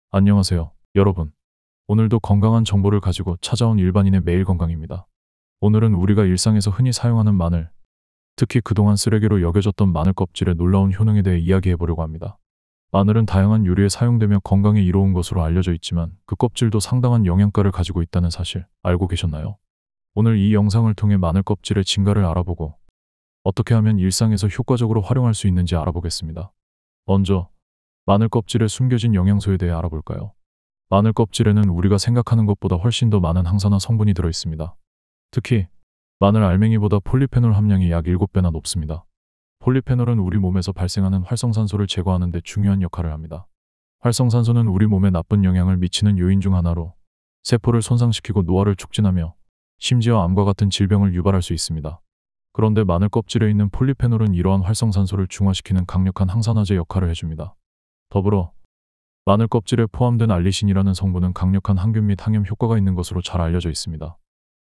안녕하세요, 여러분. 오늘도 건강한 정보를 가지고 찾아온 일반인의 매일 건강입니다. 오늘은 우리가 일상에서 흔히 사용하는 마늘, 특히 그동안 쓰레기로 여겨졌던 마늘 껍질의 놀라운 효능에 대해 이야기해 보려고 합니다. 마늘은 다양한 요리에 사용되며 건강에 이로운 것으로 알려져 있지만 그 껍질도 상당한 영양가를 가지고 있다는 사실 알고 계셨나요? 오늘 이 영상을 통해 마늘 껍질의 진가를 알아보고 어떻게 하면 일상에서 효과적으로 활용할 수 있는지 알아보겠습니다. 먼저 마늘 껍질에 숨겨진 영양소에 대해 알아볼까요? 마늘 껍질에는 우리가 생각하는 것보다 훨씬 더 많은 항산화 성분이 들어 있습니다. 특히 마늘 알맹이보다 폴리페놀 함량이 약 7배나 높습니다. 폴리페놀은 우리 몸에서 발생하는 활성산소를 제거하는 데 중요한 역할을 합니다. 활성산소는 우리 몸에 나쁜 영향을 미치는 요인 중 하나로 세포를 손상시키고 노화를 촉진하며 심지어 암과 같은 질병을 유발할 수 있습니다. 그런데 마늘 껍질에 있는 폴리페놀은 이러한 활성산소를 중화시키는 강력한 항산화제 역할을 해줍니다. 더불어 마늘 껍질에 포함된 알리신이라는 성분은 강력한 항균 및 항염 효과가 있는 것으로 잘 알려져 있습니다.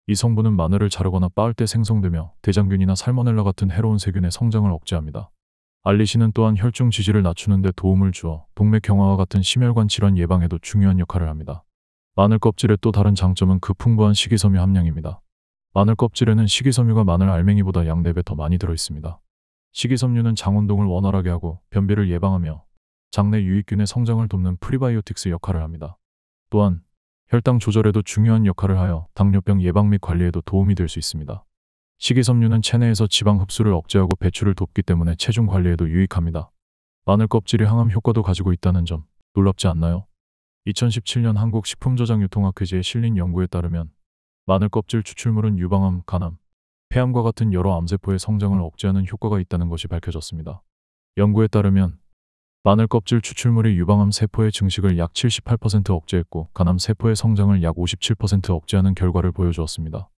이 성분은 마늘을 자르거나 빻을 때 생성되며 대장균이나 살모넬라 같은 해로운 세균의 성장을 억제합니다. 알리신은 또한 혈중 지지를 낮추는 데 도움을 주어 동맥 경화와 같은 심혈관 질환 예방에도 중요한 역할을 합니다. 마늘 껍질의 또 다른 장점은 그 풍부한 식이섬유 함량입니다. 마늘 껍질에는 식이섬유가 마늘 알맹이보다 약 4배 더 많이 들어 있습니다. 식이섬유는 장 운동을 원활하게 하고 변비를 예방하며 장내 유익균의 성장을 돕는 프리바이오틱스 역할을 합니다. 또한 혈당 조절에도 중요한 역할을 하여 당뇨병 예방 및 관리에도 도움이 될 수 있습니다. 식이섬유는 체내에서 지방 흡수를 억제하고 배출을 돕기 때문에 체중 관리에도 유익합니다. 마늘 껍질이 항암 효과도 가지고 있다는 점 놀랍지 않나요? 2017년 한국식품저장유통학회지에 실린 연구에 따르면 마늘 껍질 추출물은 유방암, 간암, 폐암과 같은 여러 암세포의 성장을 억제하는 효과가 있다는 것이 밝혀졌습니다. 연구에 따르면 마늘 껍질 추출물이 유방암 세포의 증식을 약 78% 억제했고 간암 세포의 성장을 약 57% 억제하는 결과를 보여주었습니다.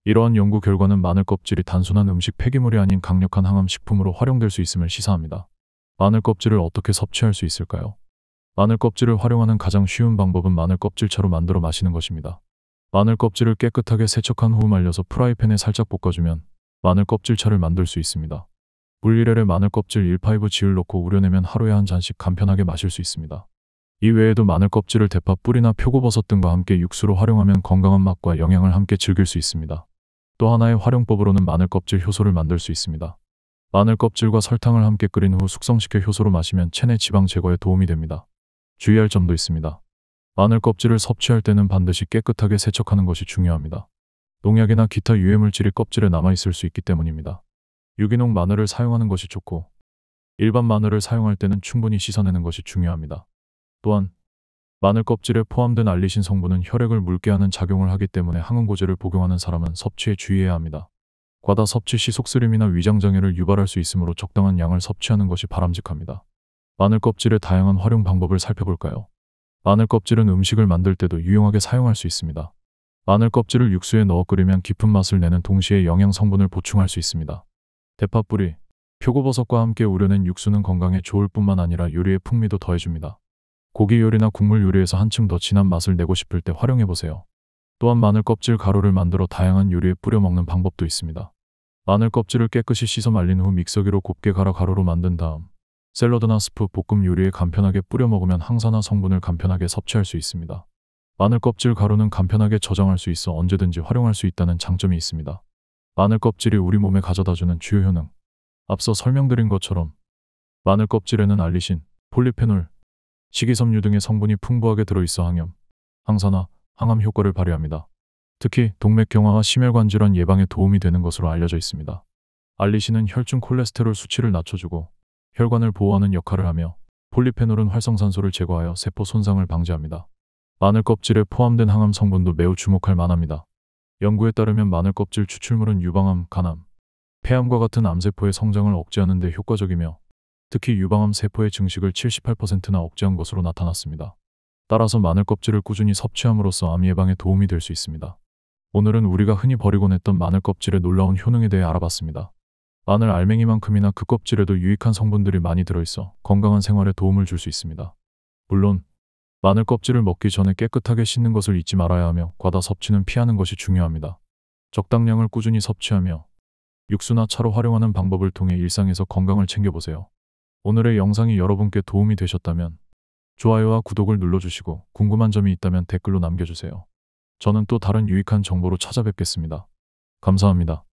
이러한 연구 결과는 마늘 껍질이 단순한 음식 폐기물이 아닌 강력한 항암 식품으로 활용될 수 있음을 시사합니다. 마늘 껍질을 어떻게 섭취할 수 있을까요? 마늘 껍질을 활용하는 가장 쉬운 방법은 마늘 껍질차로 만들어 마시는 것입니다. 마늘 껍질을 깨끗하게 세척한 후 말려서 프라이팬에 살짝 볶아주면 마늘 껍질차를 만들 수 있습니다. 물 1회에 마늘 껍질 1파이브 즙을 넣고 우려내면 하루에 한 잔씩 간편하게 마실 수 있습니다. 이 외에도 마늘 껍질을 대파 뿌리나 표고버섯 등과 함께 육수로 활용하면 건강한 맛과 영양을 함께 즐길 수 있습니다. 또 하나의 활용법으로는 마늘 껍질 효소를 만들 수 있습니다. 마늘 껍질과 설탕을 함께 끓인 후 숙성시켜 효소로 마시면 체내 지방 제거에 도움이 됩니다. 주의할 점도 있습니다. 마늘 껍질을 섭취할 때는 반드시 깨끗하게 세척하는 것이 중요합니다. 농약이나 기타 유해물질이 껍질에 남아있을 수 있기 때문입니다. 유기농 마늘을 사용하는 것이 좋고 일반 마늘을 사용할 때는 충분히 씻어내는 것이 중요합니다. 또한 마늘 껍질에 포함된 알리신 성분은 혈액을 묽게 하는 작용을 하기 때문에 항응고제를 복용하는 사람은 섭취에 주의해야 합니다. 과다 섭취 시 속쓰림이나 위장장애를 유발할 수 있으므로 적당한 양을 섭취하는 것이 바람직합니다. 마늘 껍질의 다양한 활용 방법을 살펴볼까요? 마늘 껍질은 음식을 만들 때도 유용하게 사용할 수 있습니다. 마늘 껍질을 육수에 넣어 끓이면 깊은 맛을 내는 동시에 영양 성분을 보충할 수 있습니다. 대파 뿌리, 표고버섯과 함께 우려낸 육수는 건강에 좋을 뿐만 아니라 요리의 풍미도 더해줍니다. 고기 요리나 국물 요리에서 한층 더 진한 맛을 내고 싶을 때 활용해보세요. 또한 마늘 껍질 가루를 만들어 다양한 요리에 뿌려 먹는 방법도 있습니다. 마늘 껍질을 깨끗이 씻어 말린 후 믹서기로 곱게 갈아 가루로 만든 다음 샐러드나 스프, 볶음 요리에 간편하게 뿌려 먹으면 항산화 성분을 간편하게 섭취할 수 있습니다. 마늘 껍질 가루는 간편하게 저장할 수 있어 언제든지 활용할 수 있다는 장점이 있습니다. 마늘 껍질이 우리 몸에 가져다주는 주요 효능. 앞서 설명드린 것처럼 마늘 껍질에는 알리신, 폴리페놀, 식이섬유 등의 성분이 풍부하게 들어있어 항염, 항산화, 항암 효과를 발휘합니다. 특히 동맥 경화와 심혈관 질환 예방에 도움이 되는 것으로 알려져 있습니다. 알리신은 혈중 콜레스테롤 수치를 낮춰주고 혈관을 보호하는 역할을 하며 폴리페놀은 활성산소를 제거하여 세포 손상을 방지합니다. 마늘 껍질에 포함된 항암 성분도 매우 주목할 만합니다. 연구에 따르면 마늘 껍질 추출물은 유방암, 간암, 폐암과 같은 암세포의 성장을 억제하는 데 효과적이며 특히 유방암 세포의 증식을 78%나 억제한 것으로 나타났습니다. 따라서 마늘 껍질을 꾸준히 섭취함으로써 암 예방에 도움이 될 수 있습니다. 오늘은 우리가 흔히 버리곤 했던 마늘 껍질의 놀라운 효능에 대해 알아봤습니다. 마늘 알맹이만큼이나 그 껍질에도 유익한 성분들이 많이 들어있어 건강한 생활에 도움을 줄 수 있습니다. 물론 마늘 껍질을 먹기 전에 깨끗하게 씻는 것을 잊지 말아야 하며 과다 섭취는 피하는 것이 중요합니다. 적당량을 꾸준히 섭취하며 육수나 차로 활용하는 방법을 통해 일상에서 건강을 챙겨보세요. 오늘의 영상이 여러분께 도움이 되셨다면 좋아요와 구독을 눌러주시고 궁금한 점이 있다면 댓글로 남겨주세요. 저는 또 다른 유익한 정보로 찾아뵙겠습니다. 감사합니다.